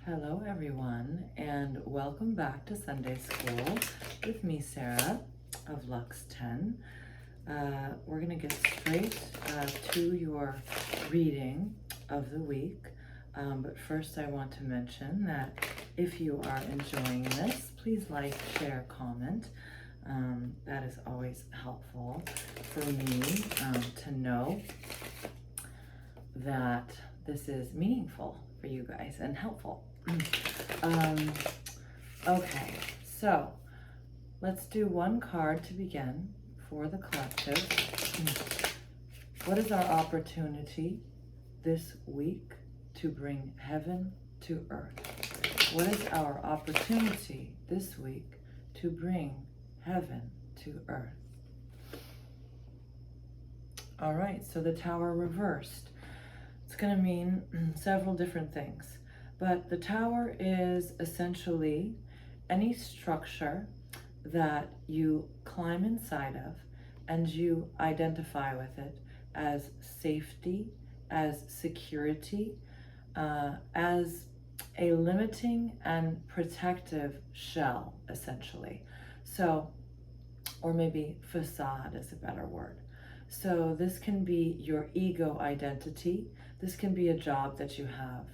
Hello everyone, and welcome back to Sunday School with me, Sarah of Lux 10. We're going to get straight to your reading of the week, but first I want to mention that if you are enjoying this, please like, share, comment. That is always helpful for me to know that this is meaningful for you guys and helpful. Okay, so let's do one card to begin for the collective. What is our opportunity this week to bring heaven to earth? What is our opportunity this week to bring heaven to earth? All right, so the Tower reversed. It's going to mean several different things, but the Tower is essentially any structure that you climb inside of and you identify with it as safety, as security, as a limiting and protective shell, essentially. So, or maybe facade is a better word. So this can be your ego identity. This can be a job that you have.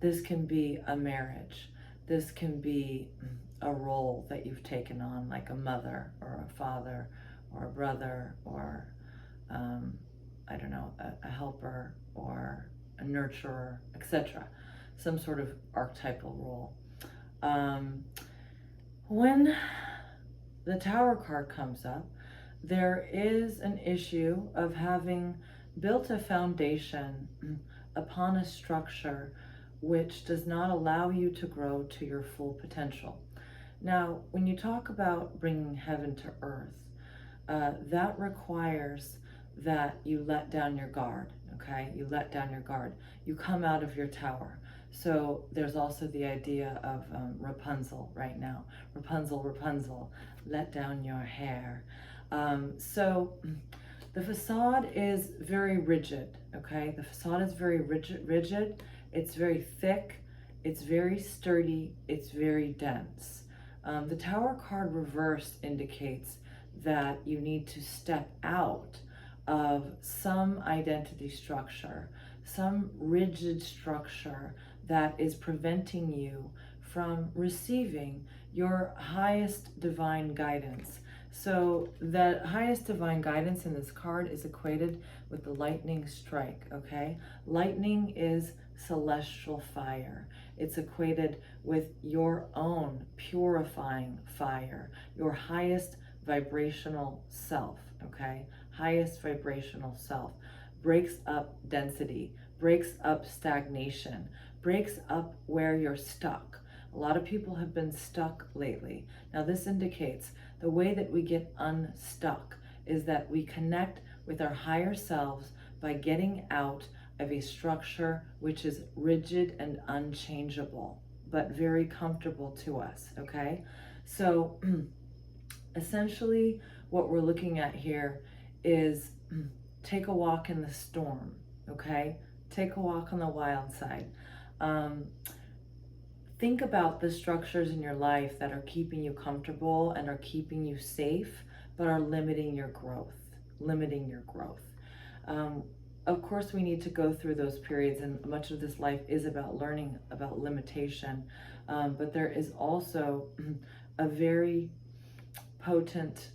This can be a marriage. This can be a role that you've taken on, like a mother or a father or a brother or, I don't know, a helper or a nurturer, etc. Some sort of archetypal role. When the Tower card comes up, there is an issue of having built a foundation upon a structure which does not allow you to grow to your full potential. Now, when you talk about bringing heaven to earth, that requires that you let down your guard, okay? You let down your guard. You come out of your tower. So there's also the idea of Rapunzel right now. Rapunzel, Rapunzel, let down your hair. So the facade is very rigid, okay? The facade is very rigid. It's very thick. It's very sturdy. It's very dense. The Tower card reversed indicates that you need to step out of some identity structure, some rigid structure that is preventing you from receiving your highest divine guidance. So the highest divine guidance in this card is equated with the lightning strike, okay? Lightning is celestial fire. It's equated with your own purifying fire, your highest vibrational self, okay? Highest vibrational self breaks up density, breaks up stagnation, breaks up where you're stuck. A lot of people have been stuck lately. Now this indicates the way that we get unstuck is that we connect with our higher selves by getting out of a structure which is rigid and unchangeable, but very comfortable to us, okay? So essentially what we're looking at here is take a walk in the storm, okay? Take a walk on the wild side. Think about the structures in your life that are keeping you comfortable and are keeping you safe, but are limiting your growth, limiting your growth. Of course, we need to go through those periods, and much of this life is about learning about limitation, but there is also a very potent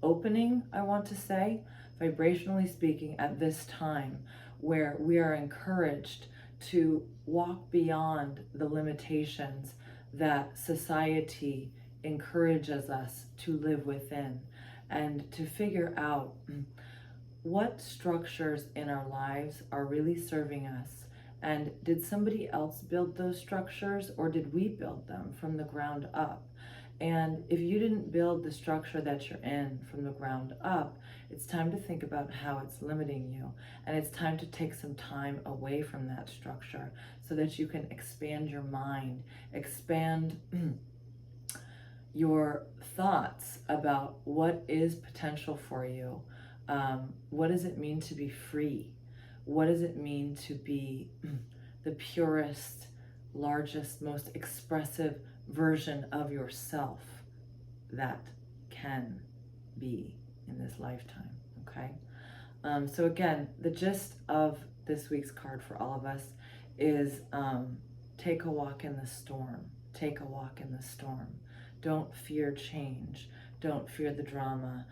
opening, I want to say, vibrationally speaking, at this time, where we are encouraged to walk beyond the limitations that society encourages us to live within, and to figure out what structures in our lives are really serving us. And did somebody else build those structures, or did we build them from the ground up? And if you didn't build the structure that you're in from the ground up, it's time to think about how it's limiting you. And it's time to take some time away from that structure so that you can expand your mind, expand your thoughts about what is potential for you. What does it mean to be free? What does it mean to be the purest, largest, most expressive version of yourself that can be in this lifetime, okay? So again, the gist of this week's card for all of us is take a walk in the storm. Take a walk in the storm. Don't fear change. Don't fear the drama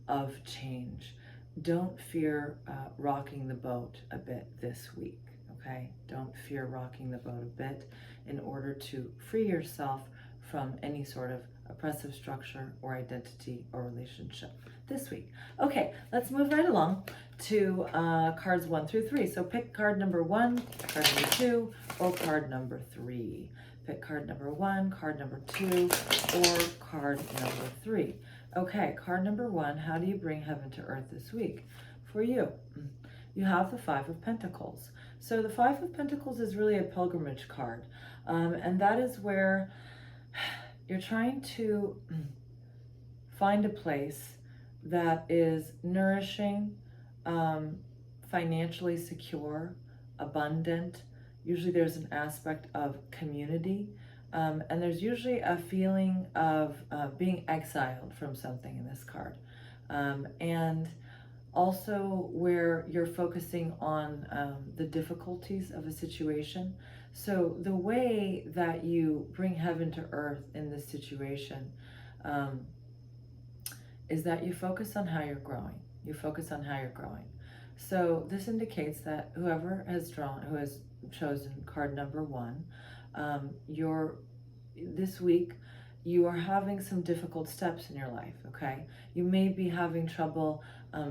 of change. Don't fear rocking the boat a bit this week, okay? Don't fear rocking the boat a bit in order to free yourself from any sort of oppressive structure or identity or relationship this week. Okay, let's move right along to cards 1 through 3. So pick card number 1, card number 2, or card number 3. Pick card number 1, card number 2, or card number 3. Okay, card number 1, how do you bring heaven to earth this week? For you, you have the 5 of Pentacles. So the 5 of Pentacles is really a pilgrimage card, and that is where you're trying to find a place that is nourishing, financially secure, abundant. Usually there's an aspect of community, and there's usually a feeling of being exiled from something in this card. And also where you're focusing on the difficulties of a situation. So the way that you bring heaven to earth in this situation is that you focus on how you're growing. You focus on how you're growing. So this indicates that who has chosen card number 1, this week you are having some difficult steps in your life, okay? You may be having trouble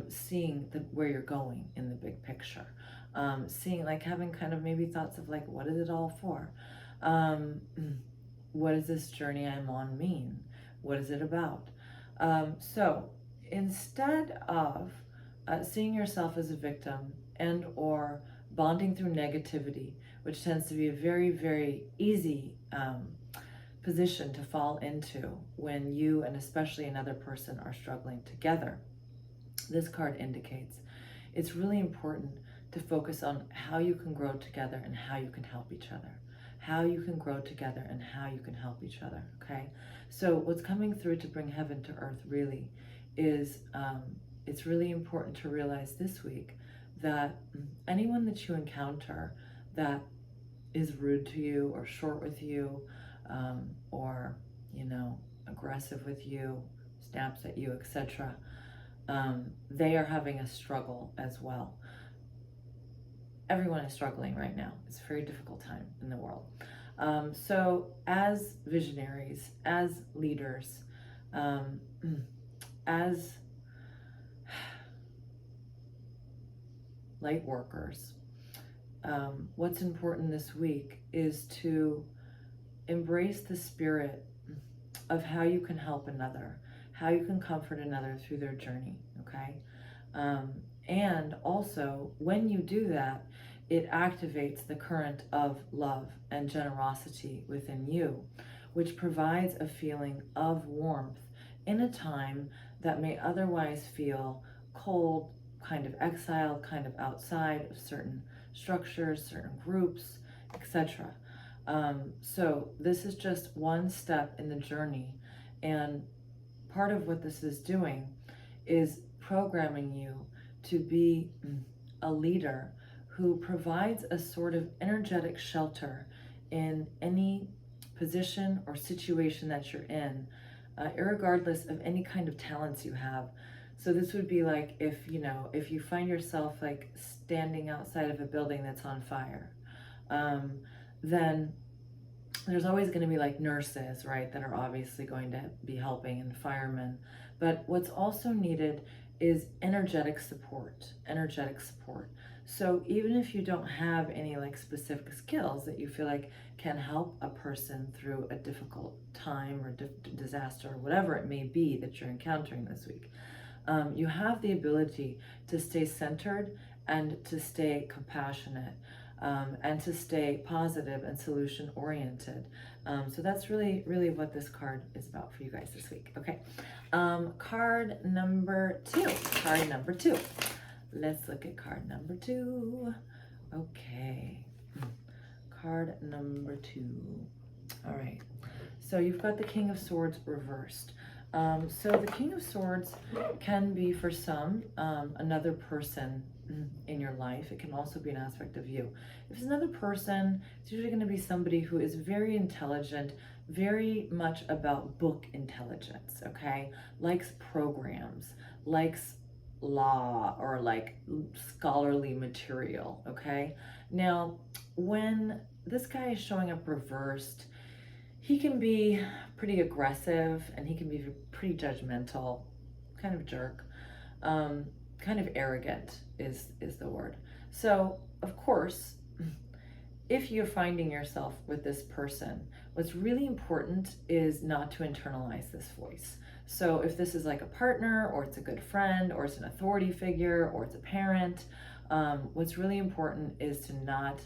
seeing where you're going in the big picture. Seeing, like, having kind of maybe thoughts of like, what is it all for? What does this journey I'm on mean? What is it about? So instead of seeing yourself as a victim and or bonding through negativity, which tends to be a very, very easy position to fall into when you and especially another person are struggling together, this card indicates it's really important to focus on how you can grow together and how you can help each other. How you can grow together and how you can help each other, okay? So what's coming through to bring heaven to earth really is it's really important to realize this week that anyone that you encounter that is rude to you or short with you or, you know, aggressive with you, snaps at you, etc., they are having a struggle as well. Everyone is struggling right now. It's a very difficult time in the world. So as visionaries, as leaders, as light workers, what's important this week is to embrace the spirit of how you can help another, how you can comfort another through their journey, okay? And also, when you do that, it activates the current of love and generosity within you, which provides a feeling of warmth in a time that may otherwise feel cold, kind of exiled, kind of outside of certain structures, certain groups, etc. So this is just one step in the journey, and part of what this is doing is programming you to be a leader who provides a sort of energetic shelter in any position or situation that you're in, irregardless of any kind of talents you have. So this would be like if you find yourself like standing outside of a building that's on fire, then there's always going to be like nurses, right, that are obviously going to be helping, and firemen. But what's also needed is energetic support. So even if you don't have any like specific skills that you feel like can help a person through a difficult time or disaster or whatever it may be that you're encountering this week, you have the ability to stay centered and to stay compassionate, and to stay positive and solution oriented. So that's really, really what this card is about for you guys this week. Okay, card number 2. Let's look at card number 2. Okay, card number 2. All right. So you've got the King of Swords reversed. So the King of Swords can be for some another person in your life. It can also be an aspect of you. If it's another person, it's usually going to be somebody who is very intelligent, very much about book intelligence, okay? Likes programs, likes law, or like scholarly material, okay? Now, when this guy is showing up reversed, he can be pretty aggressive and he can be pretty judgmental, kind of jerk, kind of arrogant is the word. So, of course, if you're finding yourself with this person, what's really important is not to internalize this voice. So if this is like a partner, or it's a good friend, or it's an authority figure, or it's a parent, what's really important is to not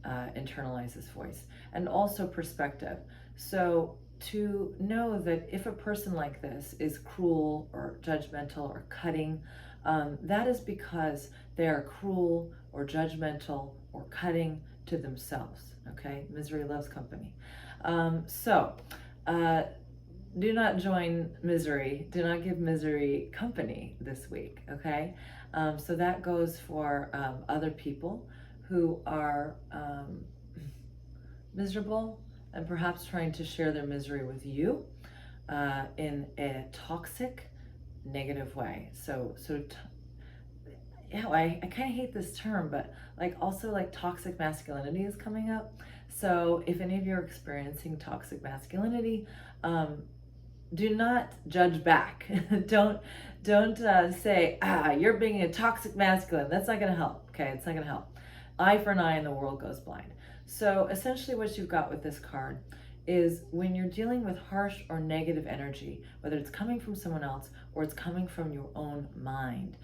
internalize this voice. And also perspective. So to know that if a person like this is cruel or judgmental or cutting, that is because they are cruel or judgmental or cutting to themselves, okay? Misery loves company. Do not join misery. Do not give misery company this week, okay? So that goes for other people who are miserable and perhaps trying to share their misery with you in a toxic, negative way. I kind of hate this term, but like also like toxic masculinity is coming up. So if any of you are experiencing toxic masculinity, do not judge back. don't say, you're being a toxic masculine. That's not going to help. Okay, it's not going to help. Eye for an eye and the world goes blind. So essentially what you've got with this card is when you're dealing with harsh or negative energy, whether it's coming from someone else or it's coming from your own mind,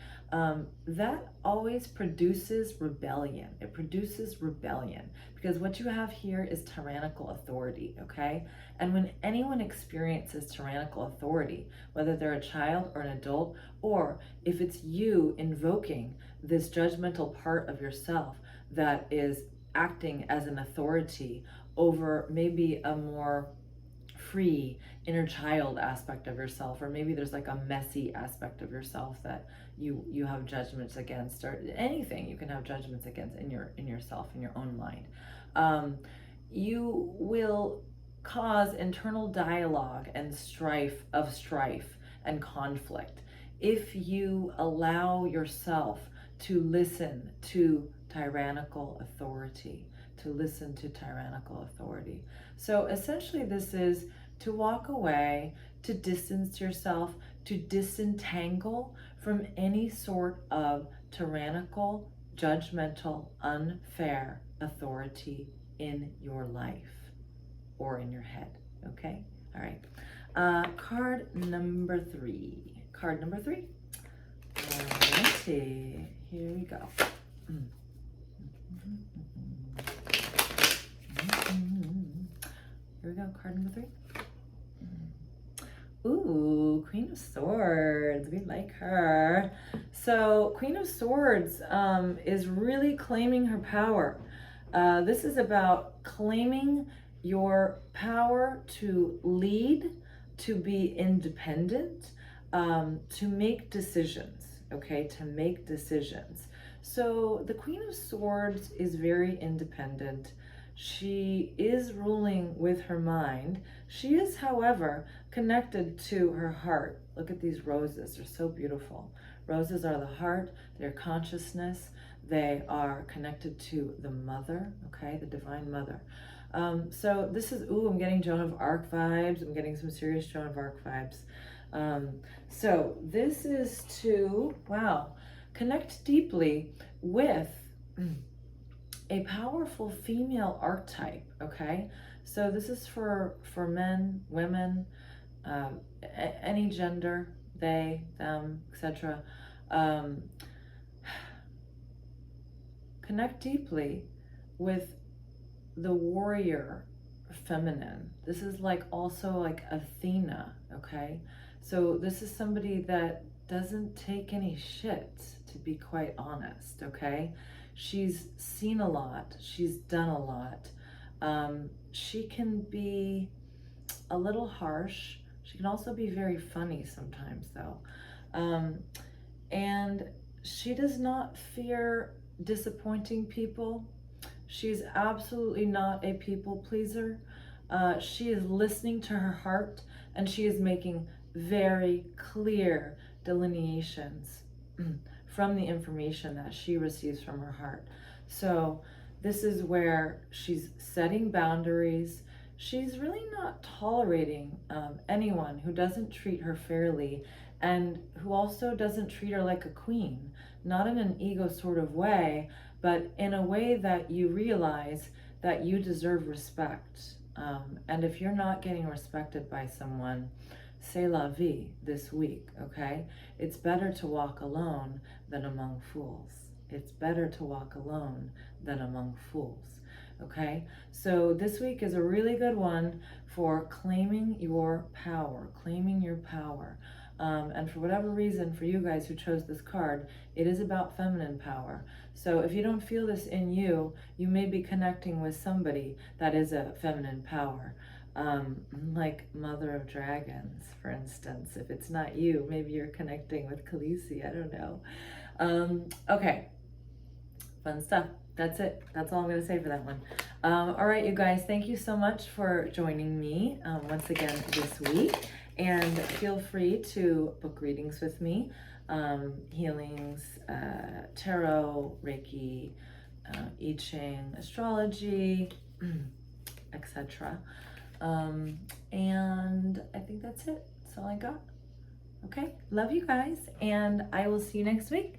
that always produces rebellion. It produces rebellion because what you have here is tyrannical authority, okay? And when anyone experiences tyrannical authority, whether they're a child or an adult, or if it's you invoking this judgmental part of yourself that is acting as an authority over maybe a more free inner child aspect of yourself, or maybe there's like a messy aspect of yourself that you have judgments against, or anything you can have judgments against in yourself, in your own mind, you will cause internal dialogue and strife and conflict if you allow yourself to listen to tyrannical authority. So essentially this is to walk away, to distance yourself, to disentangle from any sort of tyrannical, judgmental, unfair authority in your life or in your head, okay? All right, card number 3. Alrighty, here we go. Here we go, card number 3. Ooh, Queen of Swords, we like her. So Queen of Swords is really claiming her power. This is about claiming your power to lead, to be independent, to make decisions, okay, to make decisions. So the Queen of Swords is very independent. She is ruling with her mind. She is, however, connected to her heart. Look at these roses, they're so beautiful. Roses are the heart, they're consciousness, they are connected to the mother, okay, the divine mother. So this is, I'm getting Joan of Arc vibes. I'm getting some serious Joan of Arc vibes. So this is to, connect deeply with a powerful female archetype, okay? So this is for men, women, any gender, they, them, etc. Connect deeply with the warrior feminine. This is like also like Athena, okay? So this is somebody that doesn't take any shit, to be quite honest, okay? She's seen a lot, she's done a lot. She can be a little harsh. She can also be very funny sometimes, though. And she does not fear disappointing people. She's absolutely not a people pleaser. She is listening to her heart, and she is making very clear delineations from the information that she receives from her heart. So this is where she's setting boundaries. She's really not tolerating anyone who doesn't treat her fairly, and who also doesn't treat her like a queen, not in an ego sort of way, but in a way that you realize that you deserve respect. And if you're not getting respected by someone, c'est la vie this week, okay? It's better to walk alone than among fools. It's better to walk alone than among fools, okay? So this week is a really good one for claiming your power, claiming your power. And for whatever reason, for you guys who chose this card, it is about feminine power. So if you don't feel this in you, you may be connecting with somebody that is a feminine power. Like Mother of Dragons, for instance. If it's not you, maybe you're connecting with Khaleesi, I don't know. Okay, fun stuff. That's it. That's all I'm going to say for that one. All right, you guys, thank you so much for joining me once again this week. And feel free to book readings with me, healings, tarot, Reiki, I Ching, astrology, etc. And I think that's it. That's all I got. Okay, love you guys, and I will see you next week.